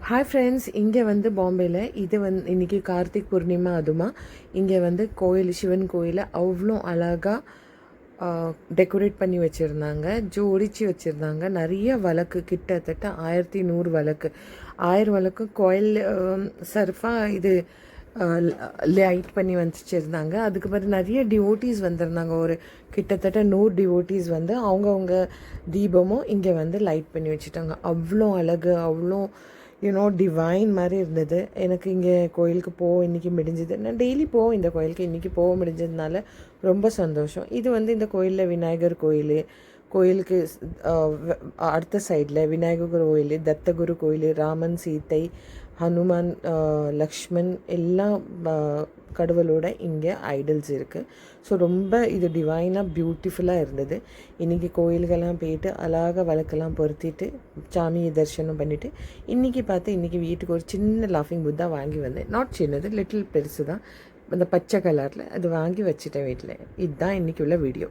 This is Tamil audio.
ஹாய் ஃப்ரெண்ட்ஸ், இங்கே வந்து பாம்பேயில் இது இன்றைக்கி கார்த்திக் பூர்ணிமா. அதுமா இங்கே வந்து கோயில், சிவன் கோயிலை அவ்வளோ அழகாக டெக்கரேட் பண்ணி வச்சுருந்தாங்க, ஜோடிச்சு வச்சுருந்தாங்க. நிறைய விளக்கு, கிட்டத்தட்ட 1100 விளக்கு, 1000 விளக்கு கோயில் சர்ஃபாக இது லைட் பண்ணி வச்சுருந்தாங்க. அதுக்கு பிறகு நிறைய டிவோட்டீஸ் வந்திருந்தாங்க. ஒரு கிட்டத்தட்ட 100 டிவோட்டீஸ் வந்து அவங்கவுங்க தீபமும் இங்கே வந்து லைட் பண்ணி வச்சுட்டாங்க. அவ்வளோ அழகு, அவ்வளோ டிவைன் மாதிரி இருந்தது. எனக்கு இங்கே கோயிலுக்கு இன்றைக்கி முடிஞ்சது. நான் டெய்லி இந்த கோயிலுக்கு இன்றைக்கி முடிஞ்சதுனால ரொம்ப சந்தோஷம். இது வந்து இந்த கோயிலில் விநாயகர் கோயிலுக்கு அடுத்த சைடில் விநாயகர் கோயில், தத்தகுரு கோயில், ராமன், சீத்தை, ஹனுமான், லக்ஷ்மண் எல்லாம் கடவுளோட இங்கே ஐடல்ஸ் இருக்குது. ஸோ ரொம்ப இது டிவைனாக பியூட்டிஃபுல்லாக இருந்தது. இன்றைக்கி கோயிலுக்கெல்லாம் போயிட்டு அழகாக விளக்கெல்லாம் பொருத்திட்டு சாமியை தரிசனம் பண்ணிவிட்டு இன்றைக்கி வீட்டுக்கு ஒரு சின்ன லாஃபிங் புத்தா வாங்கி வந்தேன். நாட் சின்னது, லிட்டில் பெருசு தான், அந்த பச்சை கலரில் அது வாங்கி வச்சுட்டேன் வீட்டில். இதுதான் இன்றைக்கி உள்ள வீடியோ.